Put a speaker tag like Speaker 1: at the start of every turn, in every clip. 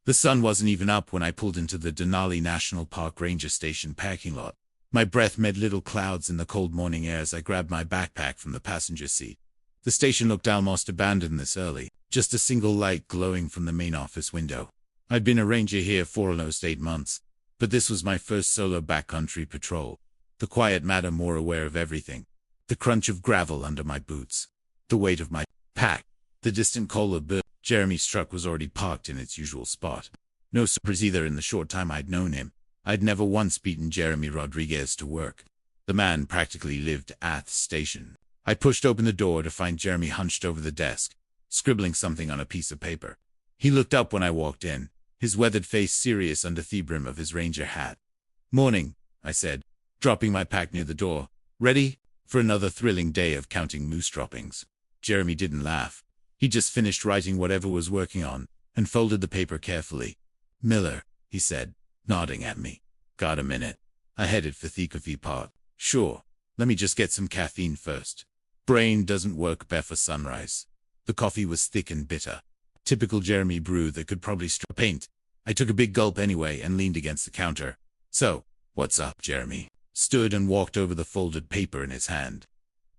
Speaker 1: The sun wasn't even up when I pulled into the Denali National Park Ranger Station parking lot. My breath made little clouds in the cold morning air as I grabbed my backpack from the passenger seat. The station looked almost abandoned this early, just a single light glowing from the main office window. I'd been a ranger here for almost 8 months, but this was my first solo backcountry patrol. The quiet matter more aware of everything. The crunch of gravel under my boots. The weight of my pack. The distant call of bird. Jeremy's truck was already parked in its usual spot. No surprise either in the short time I'd known him. I'd never once beaten Jeremy Rodriguez to work. The man practically lived at the station. I pushed open the door to find Jeremy hunched over the desk, scribbling something on a piece of paper. He looked up when I walked in, his weathered face serious under the brim of his ranger hat. "Morning," I said, dropping my pack near the door. "Ready for another thrilling day of counting moose droppings?" Jeremy didn't laugh. He just finished writing whatever was working on, and folded the paper carefully. "Miller," he said, nodding at me. "Got a minute?" I headed for the coffee pot. "Sure. Let me just get some caffeine first. Brain doesn't work before sunrise." The coffee was thick and bitter. Typical Jeremy brew that could probably strip paint. I took a big gulp anyway and leaned against the counter. "So, what's up?" Jeremy stood and walked over the folded paper in his hand.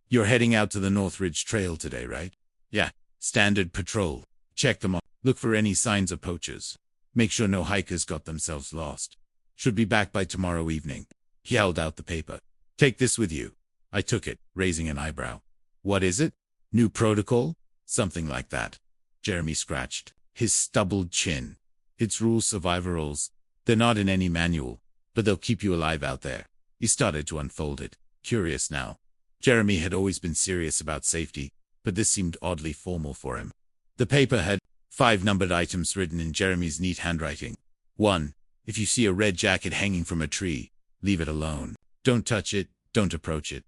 Speaker 1: "You're heading out to the North Ridge Trail today, right?" "Yeah. Standard patrol. Check them off. Look for any signs of poachers. Make sure no hikers got themselves lost. Should be back by tomorrow evening." He held out the paper. "Take this with you." I took it, raising an eyebrow. "What is it? New protocol?" "Something like that." Jeremy scratched his stubbled chin. "It's rules, survivor rules. They're not in any manual, but they'll keep you alive out there." He started to unfold it, curious now. Jeremy had always been serious about safety, but this seemed oddly formal for him. The paper had 5 numbered items written in Jeremy's neat handwriting. 1. If you see a red jacket hanging from a tree, leave it alone. Don't touch it, don't approach it.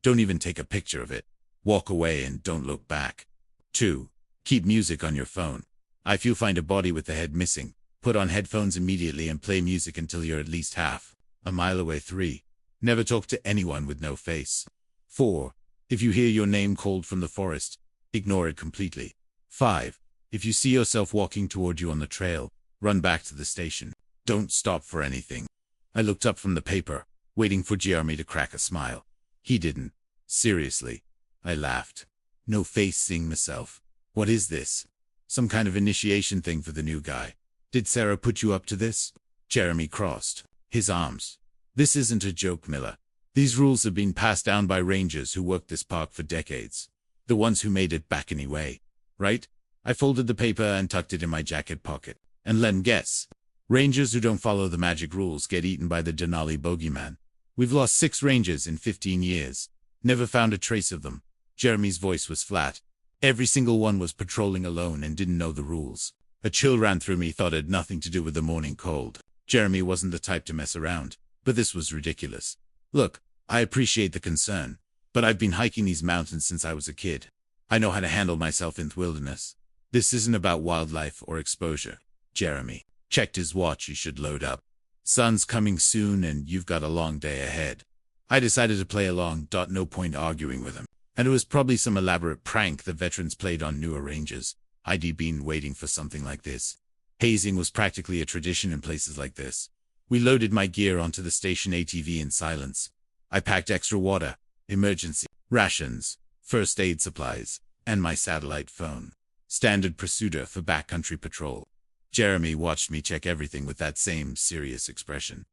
Speaker 1: Don't even take a picture of it. Walk away and don't look back. 2. Keep music on your phone. If you find a body with the head missing, put on headphones immediately and play music until you're at least half a mile away. 3. Never talk to anyone with no face. 4. If you hear your name called from the forest, ignore it completely. 5. If you see yourself walking toward you on the trail, run back to the station. Don't stop for anything. I looked up from the paper, waiting for Jeremy to crack a smile. He didn't. "Seriously?" I laughed. No face seeing myself. "What is this? Some kind of initiation thing for the new guy? Did Sarah put you up to this?" Jeremy crossed his arms. "This isn't a joke, Miller. These rules have been passed down by rangers who worked this park for decades. The ones who made it back anyway. Right?" I folded the paper and tucked it in my jacket pocket. "And let 'em guess. Rangers who don't follow the magic rules get eaten by the Denali bogeyman. We've lost 6 rangers in 15 years. Never found a trace of them." Jeremy's voice was flat. "Every single one was patrolling alone and didn't know the rules." A chill ran through me, thought it had nothing to do with the morning cold. Jeremy wasn't the type to mess around, but this was ridiculous. "Look, I appreciate the concern, but I've been hiking these mountains since I was a kid. I know how to handle myself in the wilderness. This isn't about wildlife or exposure." Jeremy checked his watch. "You should load up. Sun's coming soon and you've got a long day ahead." I decided to play along. No point arguing with him. And it was probably some elaborate prank the veterans played on newer rangers. I'd been waiting for something like this. Hazing was practically a tradition in places like this. We loaded my gear onto the station ATV in silence. I packed extra water, emergency rations, first aid supplies, and my satellite phone. Standard procedure for backcountry patrol. Jeremy watched me check everything with that same serious expression.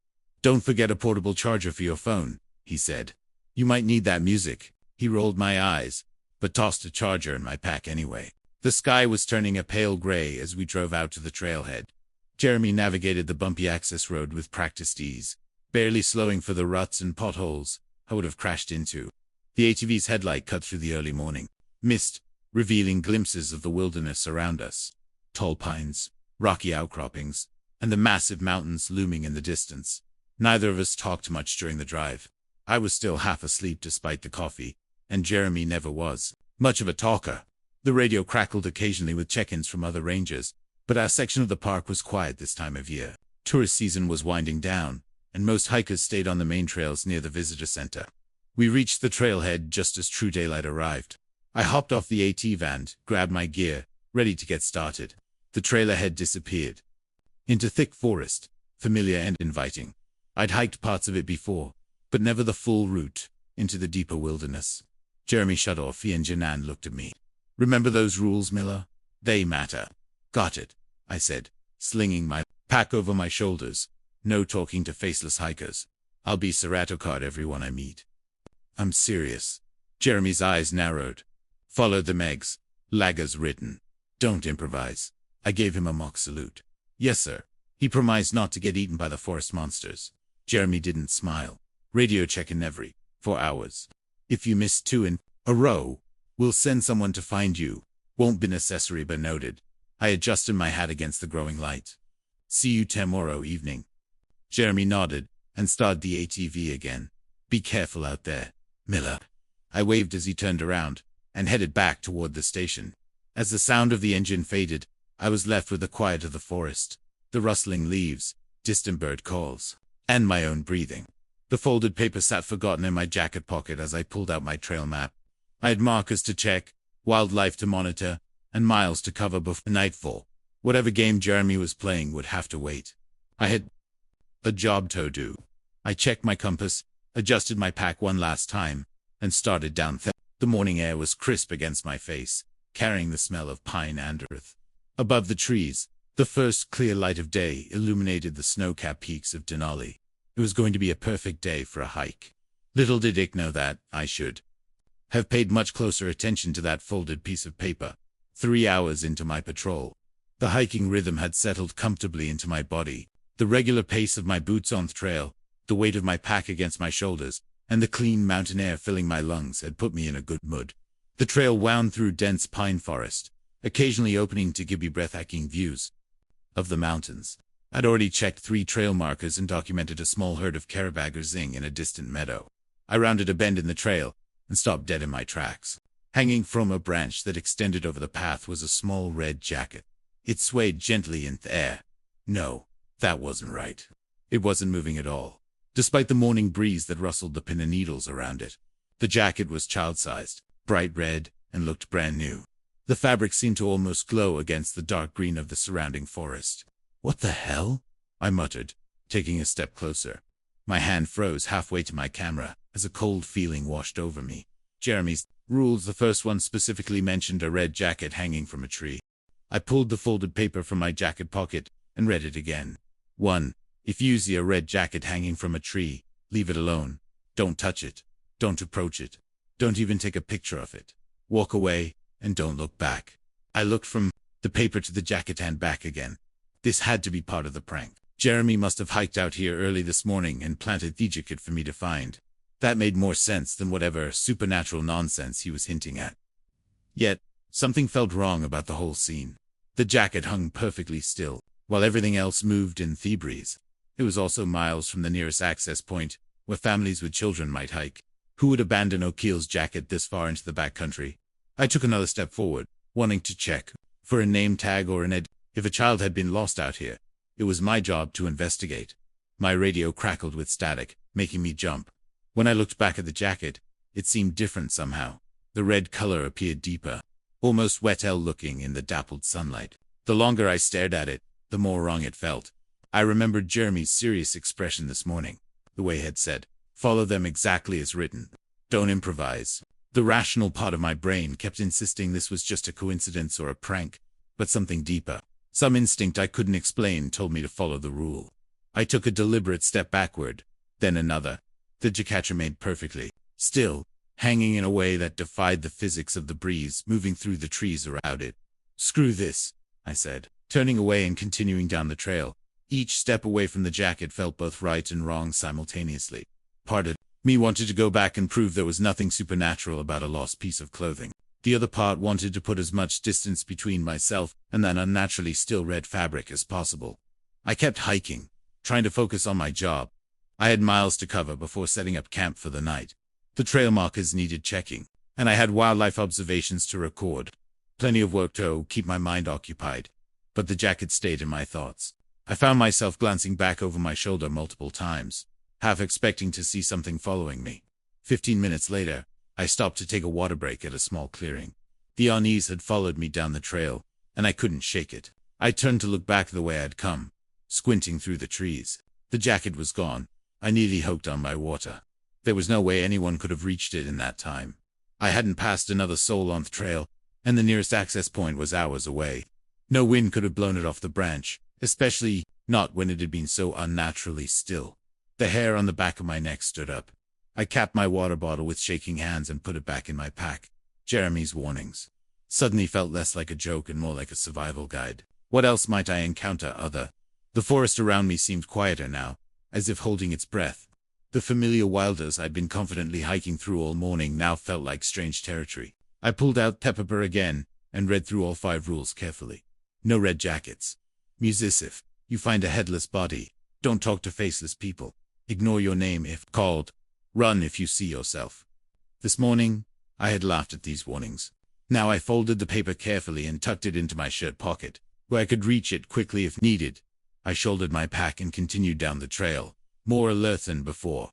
Speaker 1: "Don't forget a portable charger for your phone," he said. "You might need that music." He rolled my eyes, but tossed a charger in my pack anyway. The sky was turning a pale gray as we drove out to the trailhead. Jeremy navigated the bumpy access road with practiced ease, barely slowing for the ruts and potholes I would have crashed into. The ATV's headlight cut through the early morning mist, revealing glimpses of the wilderness around us. Tall pines, rocky outcroppings, and the massive mountains looming in the distance. Neither of us talked much during the drive. I was still half asleep despite the coffee, and Jeremy never was much of a talker. The radio crackled occasionally with check-ins from other rangers, but our section of the park was quiet this time of year. Tourist season was winding down, and most hikers stayed on the main trails near the visitor center. We reached the trailhead just as true daylight arrived. I hopped off the AT van, grabbed my gear, ready to get started. The trailer had disappeared. into thick forest, familiar and inviting. I'd hiked parts of it before, but never the full route into the deeper wilderness. Jeremy shut off. He and Janan looked at me. Remember those rules, Miller? They matter. Got it, I said, slinging my pack over my shoulders. No talking to faceless hikers. I'll be Ceratocard everyone I meet. I'm serious. Jeremy's eyes narrowed. Follow the Megs. Laggers written. Don't improvise. I gave him a mock salute. Yes, sir. He promised not to get eaten by the forest monsters. Jeremy didn't smile. Radio check in every 4 hours. If you miss 2 in a row, we'll send someone to find you. Won't be necessary but noted. I adjusted my hat against the growing light. See you tomorrow evening. Jeremy nodded and started the ATV again. Be careful out there, Miller. I waved as he turned around and headed back toward the station. As the sound of the engine faded, I was left with the quiet of the forest, the rustling leaves, distant bird calls, and my own breathing. The folded paper sat forgotten in my jacket pocket as I pulled out my trail map. I had markers to check, wildlife to monitor, and miles to cover before nightfall. Whatever game Jeremy was playing would have to wait. I had a job to do. I checked my compass, adjusted my pack one last time, and started down. The morning air was crisp against my face, carrying the smell of pine and earth. Above the trees, the first clear light of day illuminated the snow-capped peaks of Denali. It was going to be a perfect day for a hike. Little did Dick know that I should have paid much closer attention to that folded piece of paper. 3 hours into my patrol, the hiking rhythm had settled comfortably into my body. The regular pace of my boots on the trail, the weight of my pack against my shoulders, and the clean mountain air filling my lungs had put me in a good mood. The trail wound through dense pine forest, occasionally opening to give me breathtaking views of the mountains. I'd already checked 3 trail markers and documented a small herd of carabaggersing in a distant meadow. I rounded a bend in the trail and stopped dead in my tracks. Hanging from a branch that extended over the path was a small red jacket. It swayed gently in the air. No, that wasn't right. It wasn't moving at all, despite the morning breeze that rustled the pin and needles around it. The jacket was child-sized, bright red, and looked brand new. The fabric seemed to almost glow against the dark green of the surrounding forest. What the hell? I muttered, taking a step closer. My hand froze halfway to my camera as a cold feeling washed over me. Jeremy's rules, the first one specifically mentioned a red jacket hanging from a tree. I pulled the folded paper from my jacket pocket and read it again. 1. If you see a red jacket hanging from a tree, leave it alone. Don't touch it. Don't approach it. Don't even take a picture of it. Walk away and don't look back. I looked from the paper to the jacket and back again. This had to be part of the prank. Jeremy must have hiked out here early this morning and planted the jacket for me to find. That made more sense than whatever supernatural nonsense he was hinting at. Yet, something felt wrong about the whole scene. The jacket hung perfectly still, while everything else moved in the breeze. It was also miles from the nearest access point, where families with children might hike. Who would abandon O'Keel's jacket this far into the backcountry? I took another step forward, wanting to check for a name tag or an ID. If a child had been lost out here, it was my job to investigate. My radio crackled with static, making me jump. When I looked back at the jacket, it seemed different somehow. The red color appeared deeper, almost wet-looking in the dappled sunlight. The longer I stared at it, the more wrong it felt. I remembered Jeremy's serious expression this morning, the way he had said, "Follow them exactly as written. Don't improvise." The rational part of my brain kept insisting this was just a coincidence or a prank, but something deeper, some instinct I couldn't explain, told me to follow the rule. I took a deliberate step backward, then another. The jacket remained perfectly still, hanging in a way that defied the physics of the breeze moving through the trees around it. "Screw this," I said, turning away and continuing down the trail. Each step away from the jacket felt both right and wrong simultaneously. Part of me wanted to go back and prove there was nothing supernatural about a lost piece of clothing. The other part wanted to put as much distance between myself and that unnaturally still red fabric as possible. I kept hiking, trying to focus on my job. I had miles to cover before setting up camp for the night. The trail markers needed checking, and I had wildlife observations to record. Plenty of work to keep my mind occupied. But the jacket stayed in my thoughts. I found myself glancing back over my shoulder multiple times, half expecting to see something following me. 15 minutes later, I stopped to take a water break at a small clearing. The unease had followed me down the trail, and I couldn't shake it. I turned to look back the way I'd come. squinting through the trees. The jacket was gone. I nearly hoped on my water. There was no way anyone could have reached it in that time. I hadn't passed another soul on the trail, and the nearest access point was hours away. No wind could have blown it off the branch, especially not when it had been so unnaturally still. The hair on the back of my neck stood up. I capped my water bottle with shaking hands and put it back in my pack. Jeremy's warnings suddenly felt less like a joke and more like a survival guide. What else might I encounter other? The forest around me seemed quieter now, as if holding its breath. The familiar wilderness I'd been confidently hiking through all morning now felt like strange territory. I pulled out paper again and read through all 5 rules carefully. No red jackets. Musician. If you find a headless body, don't talk to faceless people. Ignore your name if called. Run if you see yourself. This morning, I had laughed at these warnings. Now I folded the paper carefully and tucked it into my shirt pocket, where I could reach it quickly if needed. I shouldered my pack and continued down the trail, more alert than before.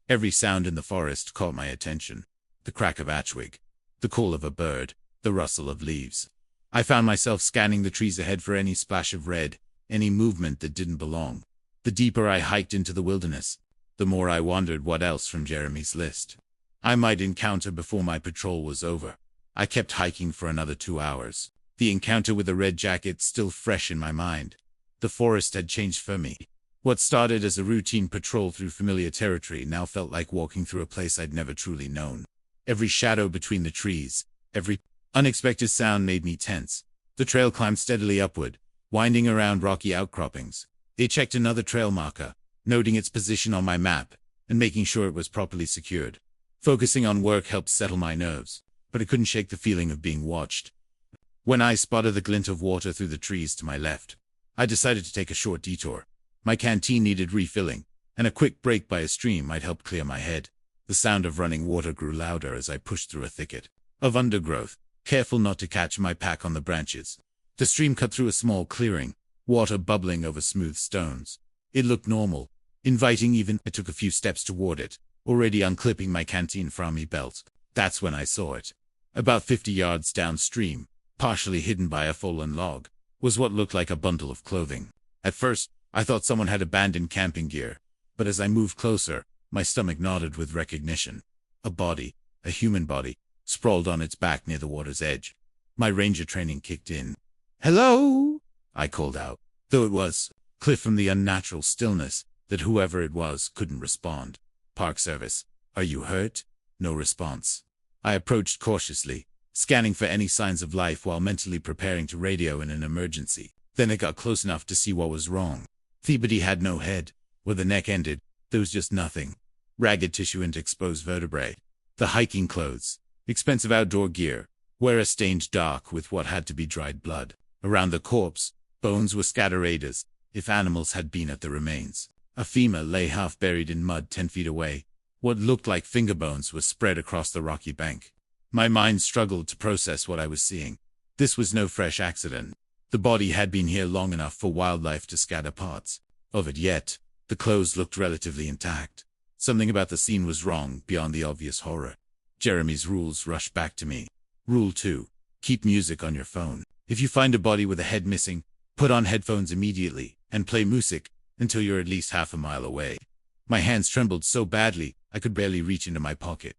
Speaker 1: Every sound in the forest caught my attention. The crack of a twig, the call of a bird, the rustle of leaves. I found myself scanning the trees ahead for any splash of red, any movement that didn't belong. The deeper I hiked into the wilderness, the more I wondered what else from Jeremy's list I might encounter before my patrol was over. I kept hiking for another 2 hours, the encounter with the red jacket still fresh in my mind. The forest had changed for me. What started as a routine patrol through familiar territory now felt like walking through a place I'd never truly known. Every shadow between the trees, every unexpected sound made me tense. The trail climbed steadily upward, winding around rocky outcroppings. I checked another trail marker, noting its position on my map, and making sure it was properly secured. Focusing on work helped settle my nerves, but it couldn't shake the feeling of being watched. When I spotted the glint of water through the trees to my left, I decided to take a short detour. My canteen needed refilling, and a quick break by a stream might help clear my head. The sound of running water grew louder as I pushed through a thicket of undergrowth, careful not to catch my pack on the branches. The stream cut through a small clearing, water bubbling over smooth stones. It looked normal, inviting even. I took a few steps toward it, already unclipping my canteen from my belt. That's when I saw it. About 50 yards downstream, partially hidden by a fallen log, was what looked like a bundle of clothing. At first, I thought someone had abandoned camping gear, but as I moved closer, my stomach nodded with recognition. A body, a human body, sprawled on its back near the water's edge. My ranger training kicked in. "Hello?" I called out, though it was clear from the unnatural stillness that whoever it was couldn't respond. "Park Service, are you hurt?" No response. I approached cautiously, scanning for any signs of life while mentally preparing to radio in an emergency. Then I got close enough to see what was wrong. The body had no head. Where the neck ended, there was just nothing. Ragged tissue and exposed vertebrae. The hiking clothes, expensive outdoor gear, were stained dark with what had to be dried blood. Around the corpse, bones were scattered as if animals had been at the remains. A femur lay half buried in mud 10 feet away. What looked like finger bones were spread across the rocky bank. My mind struggled to process what I was seeing. This was no fresh accident. The body had been here long enough for wildlife to scatter parts of it, yet the clothes looked relatively intact. Something about the scene was wrong beyond the obvious horror. Jeremy's rules rushed back to me. Rule 2. Keep music on your phone. If you find a body with a head missing, put on headphones immediately and play music until you're at least half a mile away. My hands trembled so badly I could barely reach into my pocket.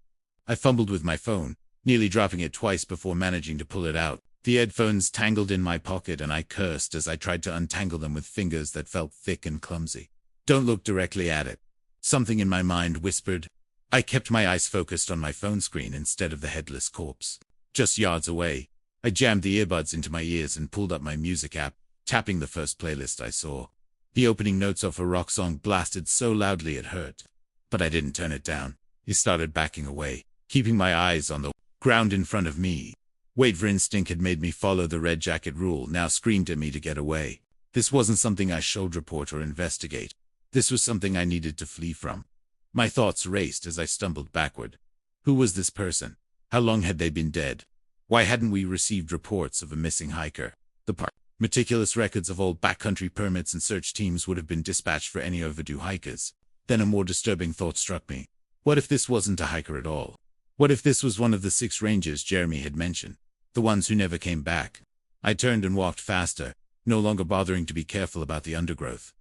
Speaker 1: I fumbled with my phone, nearly dropping it twice before managing to pull it out. The headphones tangled in my pocket and I cursed as I tried to untangle them with fingers that felt thick and clumsy. "Don't look directly at it," something in my mind whispered. I kept my eyes focused on my phone screen instead of the headless corpse. Just yards away, I jammed the earbuds into my ears and pulled up my music app, tapping the first playlist I saw. The opening notes of a rock song blasted so loudly it hurt. But I didn't turn it down. I started backing away, keeping my eyes on the ground in front of me. Wait for instinct had made me follow the red jacket rule, now screamed at me to get away. This wasn't something I should report or investigate. This was something I needed to flee from. My thoughts raced as I stumbled backward. Who was this person? How long had they been dead? Why hadn't we received reports of a missing hiker? The park. Meticulous records of all backcountry permits and search teams would have been dispatched for any overdue hikers. Then a more disturbing thought struck me. What if this wasn't a hiker at all? What if this was one of the 6 rangers Jeremy had mentioned? The ones who never came back? I turned and walked faster, no longer bothering to be careful about the undergrowth.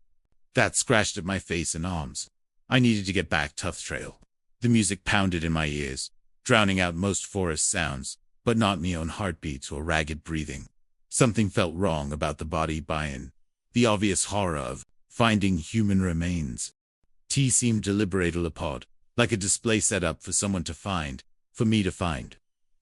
Speaker 1: That scratched at my face and arms. I needed to get back tough trail. The music pounded in my ears, drowning out most forest sounds, but not my own heartbeats or ragged breathing. Something felt wrong about the body buy-in. The obvious horror of finding human remains. T seemed deliberately apart, like a display set up for someone to find, for me to find.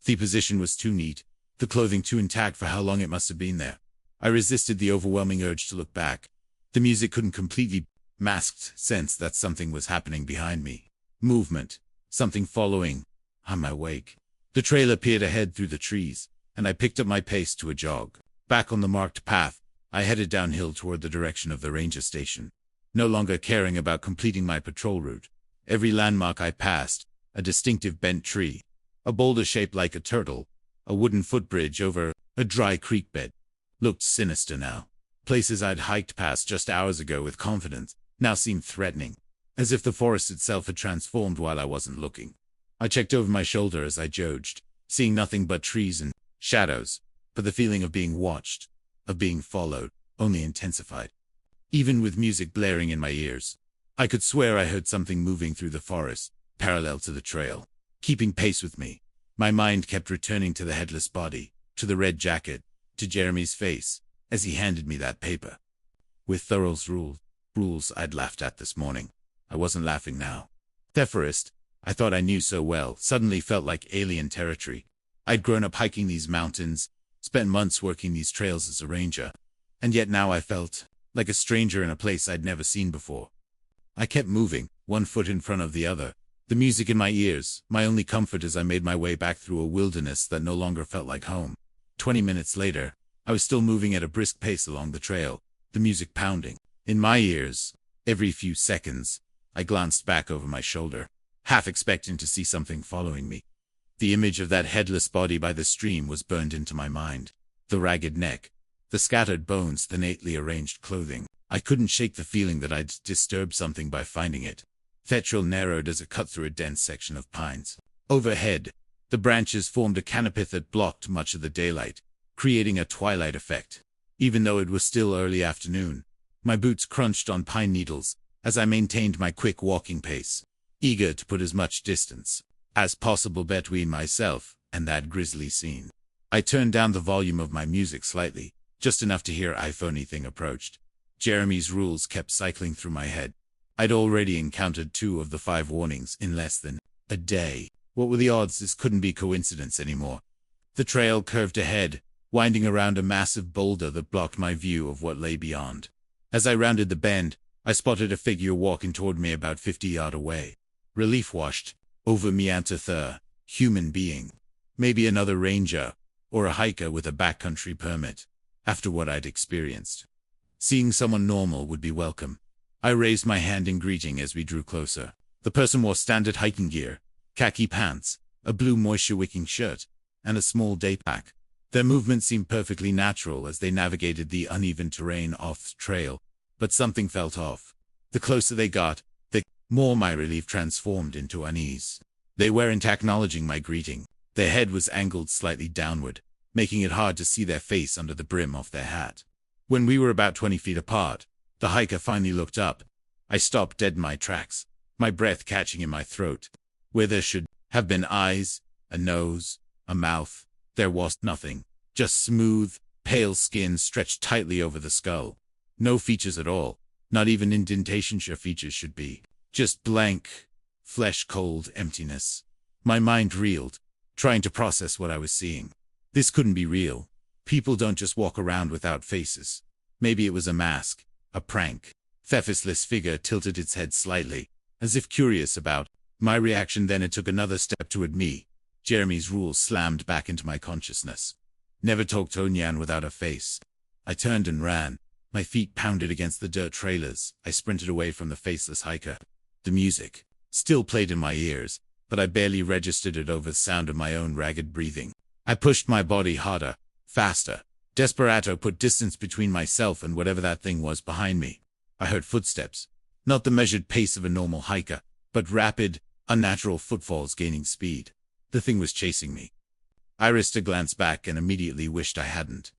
Speaker 1: The position was too neat, the clothing too intact for how long it must have been there. I resisted the overwhelming urge to look back. The music couldn't completely masked sense that something was happening behind me. Movement, something following on my wake. The trail appeared ahead through the trees, and I picked up my pace to a jog. Back on the marked path, I headed downhill toward the direction of the ranger station, no longer caring about completing my patrol route. Every landmark I passed, a distinctive bent tree, a boulder shaped like a turtle, a wooden footbridge over a dry creek bed, looked sinister now. Places I'd hiked past just hours ago with confidence now seemed threatening, as if the forest itself had transformed while I wasn't looking. I checked over my shoulder as I jogged, seeing nothing but trees and shadows, but the feeling of being watched, of being followed, only intensified. Even with music blaring in my ears, I could swear I heard something moving through the forest, parallel to the trail, keeping pace with me. My mind kept returning to the headless body, to the red jacket, to Jeremy's face, as he handed me that paper. With Thoreau's rules I'd laughed at this morning. I wasn't laughing now. The forest, I thought I knew so well, suddenly felt like alien territory. I'd grown up hiking these mountains, spent months working these trails as a ranger, and yet now I felt like a stranger in a place I'd never seen before. I kept moving, one foot in front of the other, the music in my ears, my only comfort as I made my way back through a wilderness that no longer felt like home. 20 minutes later, I was still moving at a brisk pace along the trail, the music pounding in my ears. Every few seconds, I glanced back over my shoulder, half expecting to see something following me. The image of that headless body by the stream was burned into my mind. The ragged neck, the scattered bones, the neatly arranged clothing. I couldn't shake the feeling that I'd disturbed something by finding it. The trail narrowed as it cut through a dense section of pines. Overhead, the branches formed a canopy that blocked much of the daylight, creating a twilight effect. Even though it was still early afternoon, my boots crunched on pine needles as I maintained my quick walking pace, eager to put as much distance as possible between myself and that grisly scene. I turned down the volume of my music slightly, just enough to hear if anything approached. Jeremy's rules kept cycling through my head. I'd already encountered 2 of the 5 warnings in less than a day. What were the odds this couldn't be coincidence anymore? The trail curved ahead, winding around a massive boulder that blocked my view of what lay beyond. As I rounded the bend, I spotted a figure walking toward me about 50 yards away. Relief washed over me ante the human being. Maybe another ranger, or a hiker with a backcountry permit. After what I'd experienced, seeing someone normal would be welcome. I raised my hand in greeting as we drew closer. The person wore standard hiking gear, khaki pants, a blue moisture-wicking shirt, and a small day pack. Their movement seemed perfectly natural as they navigated the uneven terrain off the trail, but something felt off. The closer they got, the more my relief transformed into unease. They weren't acknowledging my greeting. Their head was angled slightly downward, making it hard to see their face under the brim of their hat. When we were about 20 feet apart, the hiker finally looked up. I stopped dead in my tracks, my breath catching in my throat. Where there should have been eyes, a nose, a mouth, there was nothing. Just smooth, pale skin stretched tightly over the skull. No features at all, not even indentations your features should be. Just blank, flesh-cold emptiness. My mind reeled, trying to process what I was seeing. This couldn't be real. People don't just walk around without faces. Maybe it was a mask, a prank. The faceless figure tilted its head slightly, as if curious about my reaction. Then it took another step toward me. Jeremy's rules slammed back into my consciousness. Never talk to Onyan without a face. I turned and ran. My feet pounded against the dirt trailers. I sprinted away from the faceless hiker. The music still played in my ears, but I barely registered it over the sound of my own ragged breathing. I pushed my body harder, faster. Desperado put distance between myself and whatever that thing was behind me. I heard footsteps. Not the measured pace of a normal hiker, but rapid, unnatural footfalls gaining speed. The thing was chasing me. I risked a glance back and immediately wished I hadn't.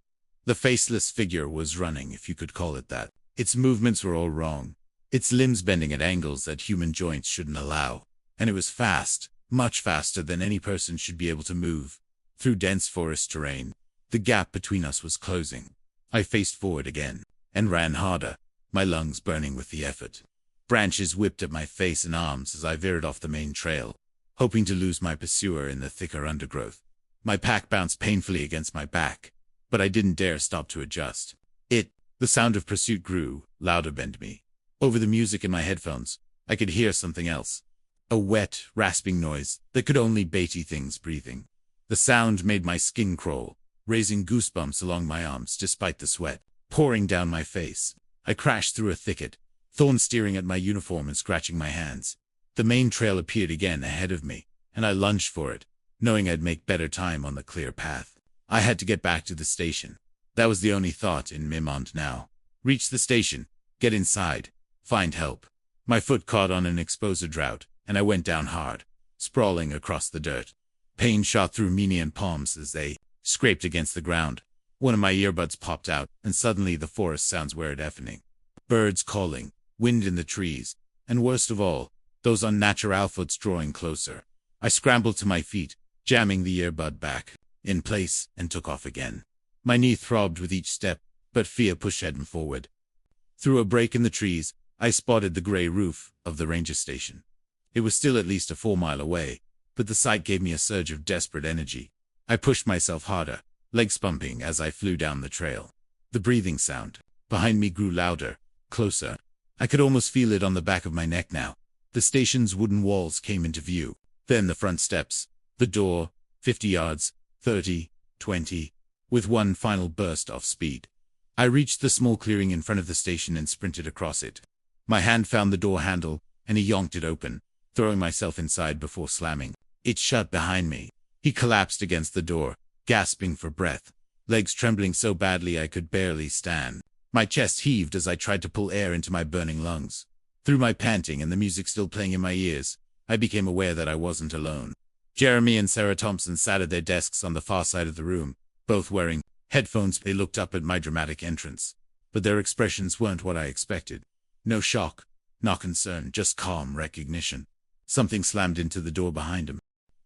Speaker 1: The faceless figure was running, if you could call it that. Its movements were all wrong, its limbs bending at angles that human joints shouldn't allow. And it was fast, much faster than any person should be able to move, through dense forest terrain. The gap between us was closing. I faced forward again, and ran harder, my lungs burning with the effort. Branches whipped at my face and arms as I veered off the main trail, hoping to lose my pursuer in the thicker undergrowth. My pack bounced painfully against my back, but I didn't dare stop to adjust. The sound of pursuit grew, louder behind me. Over the music in my headphones, I could hear something else. A wet, rasping noise that could only be things breathing. The sound made my skin crawl, raising goosebumps along my arms despite the sweat pouring down my face. I crashed through a thicket, thorns steering at my uniform and scratching my hands. The main trail appeared again ahead of me, and I lunged for it, knowing I'd make better time on the clear path. I had to get back to the station. That was the only thought in my mind now. Reach the station, get inside, find help. My foot caught on an exposure drought, and I went down hard, sprawling across the dirt. Pain shot through me and palms as they scraped against the ground. One of my earbuds popped out, and suddenly the forest sounds were deafening. Birds calling, wind in the trees, and worst of all, those unnatural foots drawing closer. I scrambled to my feet, jamming the earbud back in place, and took off again. My knee throbbed with each step, but fear pushed me forward. Through a break in the trees, I spotted the gray roof of the ranger station. It was still at least a 4-mile away, but the sight gave me a surge of desperate energy. I pushed myself harder, legs pumping as I flew down the trail. The breathing sound behind me grew louder, closer. I could almost feel it on the back of my neck now. The station's wooden walls came into view, then the front steps, the door, 50 yards, 30, 20, with one final burst off speed. I reached the small clearing in front of the station and sprinted across it. My hand found the door handle, and he yanked it open, throwing myself inside before slamming it shut behind me. He collapsed against the door, gasping for breath, legs trembling so badly I could barely stand. My chest heaved as I tried to pull air into my burning lungs. Through my panting and the music still playing in my ears, I became aware that I wasn't alone. Jeremy and Sarah Thompson sat at their desks on the far side of the room, both wearing headphones. They looked up at my dramatic entrance, but their expressions weren't what I expected. No shock, no concern, just calm recognition. Something slammed into the door behind him.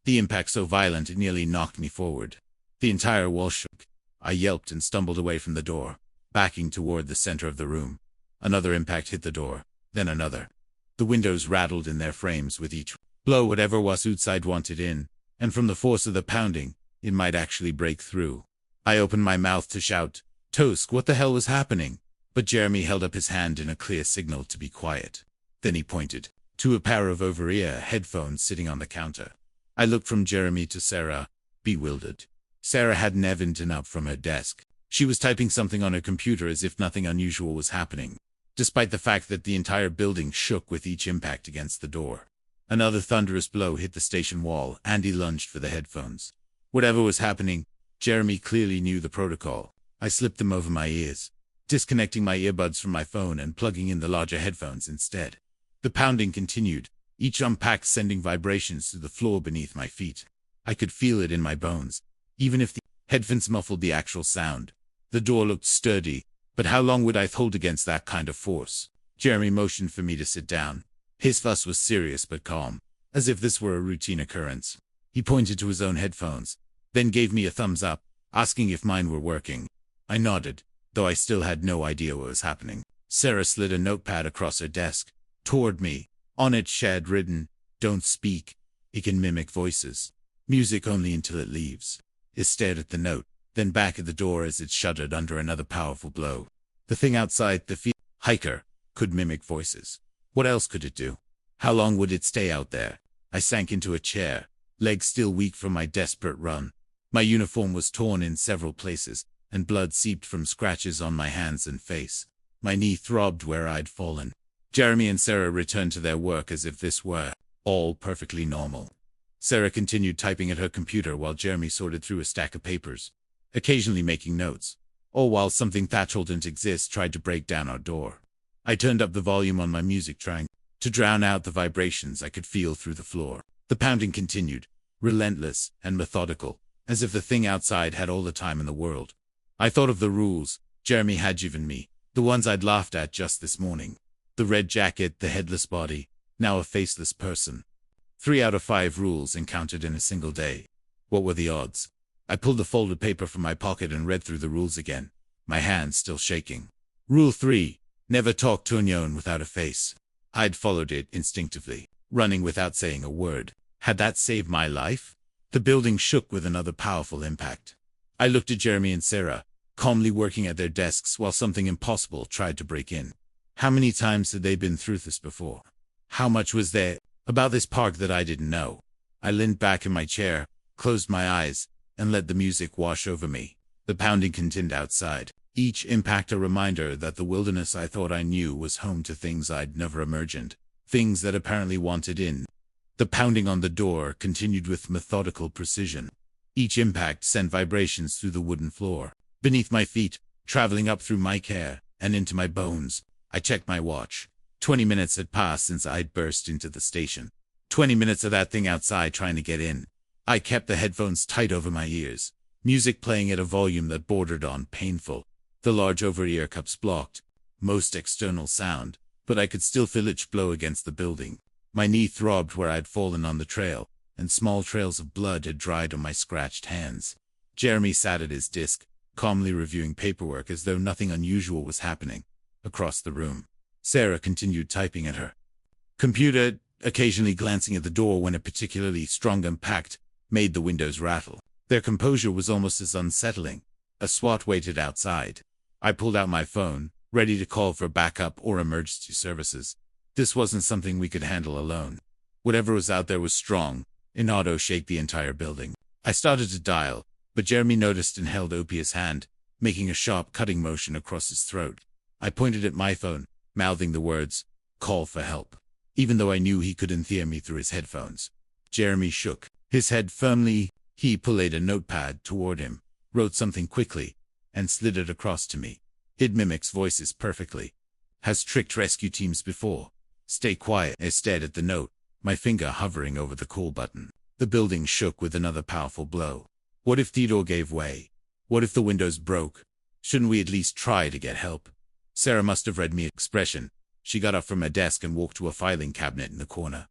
Speaker 1: The impact so violent it nearly knocked me forward. The entire wall shook. I yelped and stumbled away from the door, backing toward the center of the room. Another impact hit the door, then another. The windows rattled in their frames with each blow. Whatever was outside wanted in, and from the force of the pounding, it might actually break through. I opened my mouth to shout, "Tosk, what the hell was happening?" But Jeremy held up his hand in a clear signal to be quiet. Then he pointed to a pair of over-ear headphones sitting on the counter. I looked from Jeremy to Sarah, bewildered. Sarah hadn't evened up from her desk. She was typing something on her computer as if nothing unusual was happening, despite the fact that the entire building shook with each impact against the door. Another thunderous blow hit the station wall, and he lunged for the headphones. Whatever was happening, Jeremy clearly knew the protocol. I slipped them over my ears, disconnecting my earbuds from my phone and plugging in the larger headphones instead. The pounding continued, each impact sending vibrations to the floor beneath my feet. I could feel it in my bones, even if the headphones muffled the actual sound. The door looked sturdy, but how long would I hold against that kind of force? Jeremy motioned for me to sit down. His fuss was serious but calm, as if this were a routine occurrence. He pointed to his own headphones, then gave me a thumbs up, asking if mine were working. I nodded, though I still had no idea what was happening. Sarah slid a notepad across her desk, toward me. On it she had written, "Don't speak. It can mimic voices. Music only until it leaves." I stared at the note, then back at the door as it shuddered under another powerful blow. The thing outside, the hiker, could mimic voices. What else could it do? How long would it stay out there? I sank into a chair, legs still weak from my desperate run. My uniform was torn in several places, and blood seeped from scratches on my hands and face. My knee throbbed where I'd fallen. Jeremy and Sarah returned to their work as if this were all perfectly normal. Sarah continued typing at her computer while Jeremy sorted through a stack of papers, occasionally making notes, all while something that shouldn't exist tried to break down our door. I turned up the volume on my music, trying to drown out the vibrations I could feel through the floor. The pounding continued, relentless and methodical, as if the thing outside had all the time in the world. I thought of the rules Jeremy had given me, the ones I'd laughed at just this morning. The red jacket, the headless body, now a faceless person. 3 out of 5 rules encountered in a single day. What were the odds? I pulled the folded paper from my pocket and read through the rules again, my hands still shaking. Rule 3. Never talk to anyone without a face. I'd followed it instinctively, running without saying a word. Had that saved my life? The building shook with another powerful impact. I looked at Jeremy and Sarah, calmly working at their desks while something impossible tried to break in. How many times had they been through this before? How much was there about this park that I didn't know? I leaned back in my chair, closed my eyes, and let the music wash over me. The pounding continued outside, each impact a reminder that the wilderness I thought I knew was home to things I'd never imagined, things that apparently wanted in. The pounding on the door continued with methodical precision. Each impact sent vibrations through the wooden floor, beneath my feet, traveling up through my hair and into my bones. I checked my watch. 20 minutes had passed since I'd burst into the station. 20 minutes of that thing outside trying to get in. I kept the headphones tight over my ears, music playing at a volume that bordered on painful. The large over-ear cups blocked most external sound, but I could still feel each blow against the building. My knee throbbed where I'd fallen on the trail, and small trails of blood had dried on my scratched hands. Jeremy sat at his desk, calmly reviewing paperwork as though nothing unusual was happening. Across the room, Sarah continued typing at her computer, occasionally glancing at the door when a particularly strong impact made the windows rattle. Their composure was almost as unsettling. A SWAT waited outside. I pulled out my phone, ready to call for backup or emergency services. This wasn't something we could handle alone. Whatever was out there was strong. An auto shake the entire building. I started to dial, but Jeremy noticed and held Opia's hand, making a sharp cutting motion across his throat. I pointed at my phone, mouthing the words, "Call for help," even though I knew he couldn't hear me through his headphones. Jeremy shook his head firmly. He pulled a notepad toward him, wrote something quickly, and slid it across to me. It mimics voices perfectly. Has tricked rescue teams before. Stay quiet. I stared at the note, my finger hovering over the call button. The building shook with another powerful blow. What if the door gave way? What if the windows broke? Shouldn't we at least try to get help? Sarah must have read my expression. She got up from her desk and walked to a filing cabinet in the corner.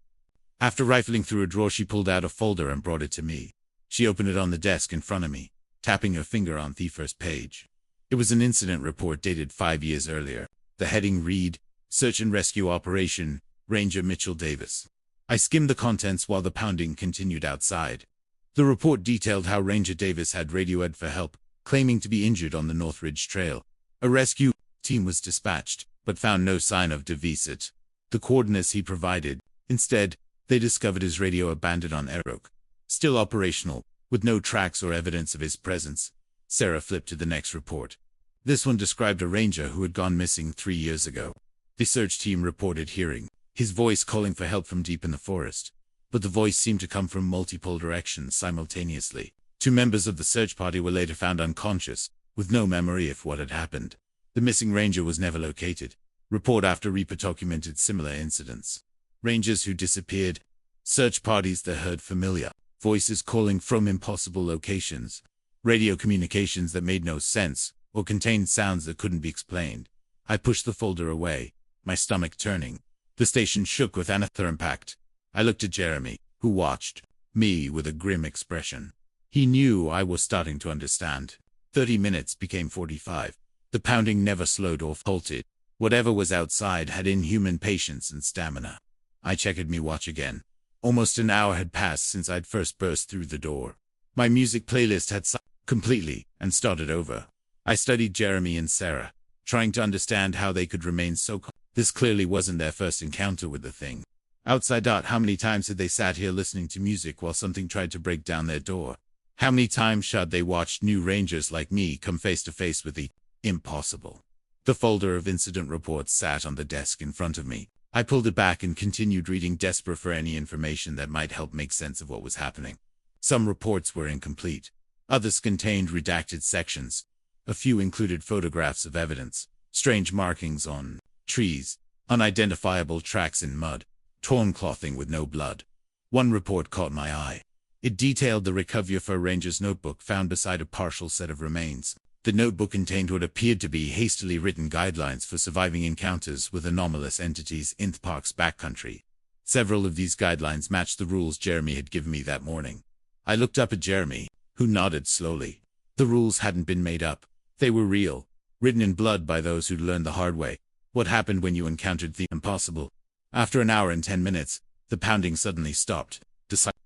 Speaker 1: After rifling through a drawer, she pulled out a folder and brought it to me. She opened it on the desk in front of me, tapping her finger on the first page. It was an incident report dated 5 years earlier. The heading read, "Search and Rescue Operation, Ranger Mitchell Davis." I skimmed the contents while the pounding continued outside. The report detailed how Ranger Davis had radioed for help, claiming to be injured on the North Ridge Trail. A rescue team was dispatched, but found no sign of Davis at the coordinates he provided. Instead, they discovered his radio abandoned on Aeroke, still operational, with no tracks or evidence of his presence. Sarah flipped to the next report. This one described a ranger who had gone missing 3 years ago. The search team reported hearing his voice calling for help from deep in the forest, but the voice seemed to come from multiple directions simultaneously. 2 members of the search party were later found unconscious, with no memory of what had happened. The missing ranger was never located. Report after report documented similar incidents. Rangers who disappeared. Search parties that heard familiar voices calling from impossible locations. Radio communications that made no sense, or contained sounds that couldn't be explained. I pushed the folder away, my stomach turning. The station shook with another impact. I looked at Jeremy, who watched me with a grim expression. He knew I was starting to understand. 30 minutes became 45. The pounding never slowed or halted. Whatever was outside had inhuman patience and stamina. I checked my watch again. Almost an hour had passed since I'd first burst through the door. My music playlist had stopped completely and started over. I studied Jeremy and Sarah, trying to understand how they could remain so calm. This clearly wasn't their first encounter with the thing. Outside out, how many times had they sat here listening to music while something tried to break down their door? How many times had they watched new rangers like me come face to face with the impossible? The folder of incident reports sat on the desk in front of me. I pulled it back and continued reading, desperate for any information that might help make sense of what was happening. Some reports were incomplete. Others contained redacted sections. A few included photographs of evidence, strange markings on trees, unidentifiable tracks in mud, torn clothing with no blood. One report caught my eye. It detailed the recovery of a ranger's notebook found beside a partial set of remains. The notebook contained what appeared to be hastily written guidelines for surviving encounters with anomalous entities in the park's backcountry. Several of these guidelines matched the rules Jeremy had given me that morning. I looked up at Jeremy, who nodded slowly. The rules hadn't been made up. They were real, written in blood by those who'd learned the hard way. What happened when you encountered the impossible? After an hour and 10 minutes, the pounding suddenly stopped.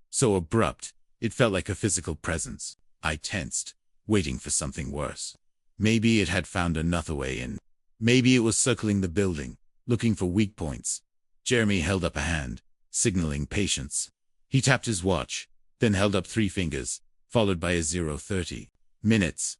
Speaker 1: So abrupt, it felt like a physical presence. I tensed, waiting for something worse. Maybe it had found another way in. Maybe it was circling the building, looking for weak points. Jeremy held up a hand, signaling patience. He tapped his watch, then held up 3 fingers, followed by a 0:30 minutes.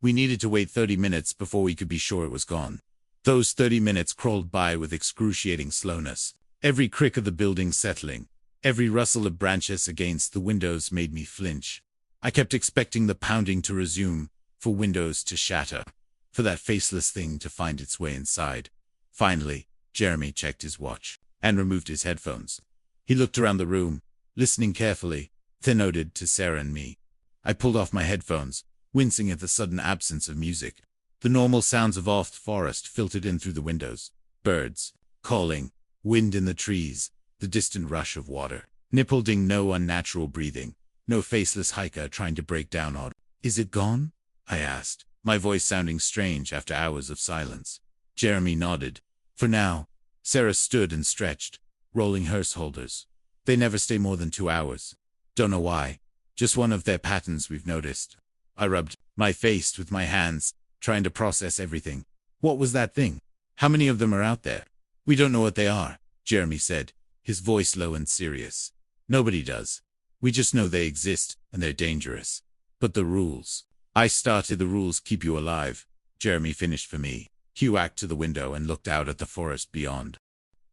Speaker 1: We needed to wait 30 minutes before we could be sure it was gone. Those 30 minutes crawled by with excruciating slowness. Every crick of the building settling, every rustle of branches against the windows made me flinch. I kept expecting the pounding to resume, for windows to shatter, for that faceless thing to find its way inside. Finally, Jeremy checked his watch and removed his headphones. He looked around the room, listening carefully, then nodded to Sarah and me. I pulled off my headphones, wincing at the sudden absence of music. The normal sounds of off forest filtered in through the windows. Birds, calling, wind in the trees, the distant rush of water. Nippleding, no unnatural breathing, no faceless hiker trying to break down odd. Is it gone? I asked, my voice sounding strange after hours of silence. Jeremy nodded. For now. Sarah stood and stretched, rolling her shoulders. They never stay more than 2 hours. Don't know why. Just one of their patterns we've noticed. I rubbed my face with my hands, trying to process everything. What was that thing? How many of them are out there? We don't know what they are, Jeremy said, his voice low and serious. Nobody does. We just know they exist, and they're dangerous. But the rules. I started. The rules keep you alive, Jeremy finished for me. He walked to the window and looked out at the forest beyond.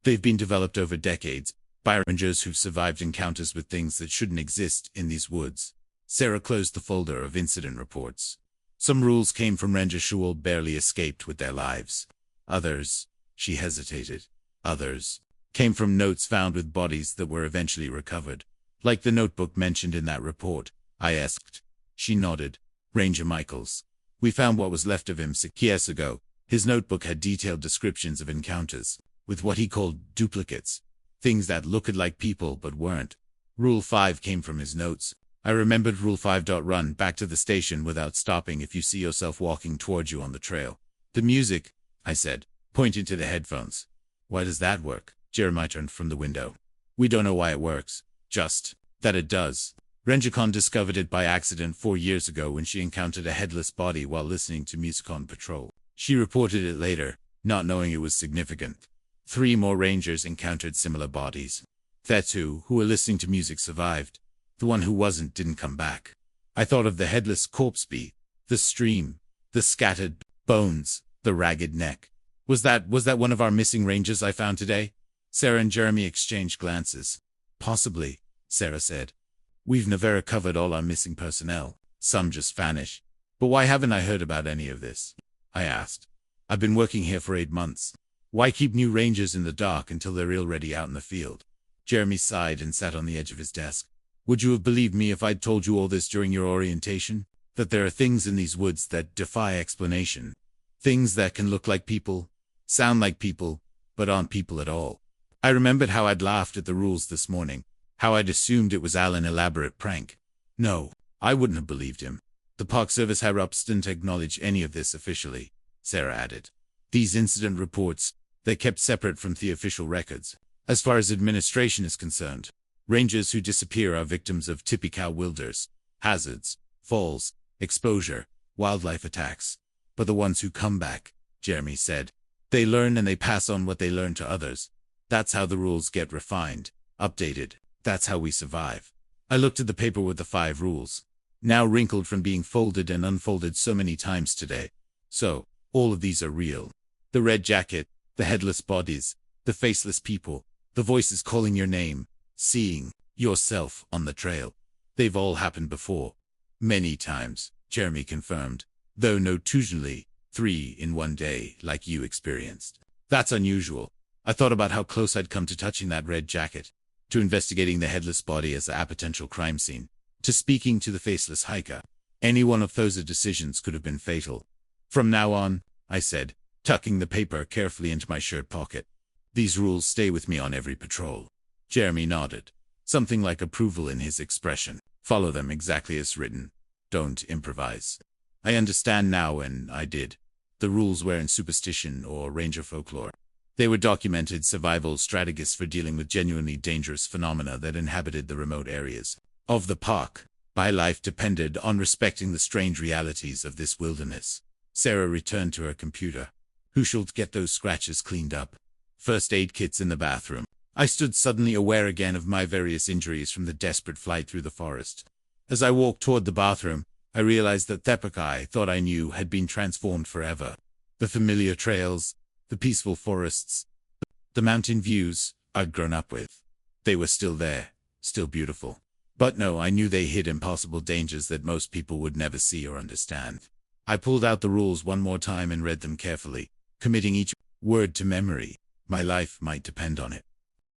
Speaker 1: They've been developed over decades, by rangers who've survived encounters with things that shouldn't exist in these woods. Sarah closed the folder of incident reports. Some rules came from rangers who barely escaped with their lives. Others, she hesitated, others came from notes found with bodies that were eventually recovered. Like the notebook mentioned in that report, I asked. She nodded. Ranger Michaels. We found what was left of him 6 years ago. His notebook had detailed descriptions of encounters, with what he called duplicates. Things that looked like people but weren't. Rule 5 came from his notes. I remembered Rule 5. Run back to the station without stopping if you see yourself walking towards you on the trail. The music, I said, pointing to the headphones. Why does that work? Jeremiah turned from the window. We don't know why it works. Just that it does. RangerCon discovered it by accident 4 years ago when she encountered a headless body while listening to music on patrol. She reported it later, not knowing it was significant. 3 more rangers encountered similar bodies. The 2 who were listening to music survived. The one who wasn't didn't come back. I thought of the headless corpse bee, the stream, the scattered bones, the ragged neck. Was that one of our missing rangers I found today? Sarah and Jeremy exchanged glances. Possibly, Sarah said. We've never recovered all our missing personnel. Some just vanish. But why haven't I heard about any of this? I asked. I've been working here for 8 months. Why keep new rangers in the dark until they're already out in the field? Jeremy sighed and sat on the edge of his desk. Would you have believed me if I'd told you all this during your orientation? That there are things in these woods that defy explanation. Things that can look like people, sound like people, but aren't people at all. I remembered how I'd laughed at the rules this morning, how I'd assumed it was an elaborate prank. No, I wouldn't have believed him. The Park Service higher-ups didn't acknowledge any of this officially, Sarah added. These incident reports, they're kept separate from the official records. As far as administration is concerned, rangers who disappear are victims of typical wilderness hazards, falls, exposure, wildlife attacks. But the ones who come back, Jeremy said, they learn and they pass on what they learn to others. That's how the rules get refined, updated. That's how we survive. I looked at the paper with the 5 rules, now wrinkled from being folded and unfolded so many times today. So, all of these are real. The red jacket, the headless bodies, the faceless people, the voices calling your name, seeing yourself on the trail. They've all happened before. Many times, Jeremy confirmed, though not usually 3 in one day like you experienced. That's unusual. I thought about how close I'd come to touching that red jacket, to investigating the headless body as a potential crime scene, to speaking to the faceless hiker. Any one of those decisions could have been fatal. From now on, I said, tucking the paper carefully into my shirt pocket. These rules stay with me on every patrol. Jeremy nodded, something like approval in his expression. Follow them exactly as written. Don't improvise. I understand now, and I did. The rules weren't superstition or ranger folklore. They were documented survival strategies for dealing with genuinely dangerous phenomena that inhabited the remote areas of the park. My life depended on respecting the strange realities of this wilderness. Sarah returned to her computer. Who shall get those scratches cleaned up? First aid kits in the bathroom. I stood suddenly aware again of my various injuries from the desperate flight through the forest. As I walked toward the bathroom, I realized that the epoch I thought I knew had been transformed forever. The familiar trails, the peaceful forests, the mountain views I'd grown up with. They were still there, still beautiful. But no, I knew they hid impossible dangers that most people would never see or understand. I pulled out the rules one more time and read them carefully, committing each word to memory. My life might depend on it.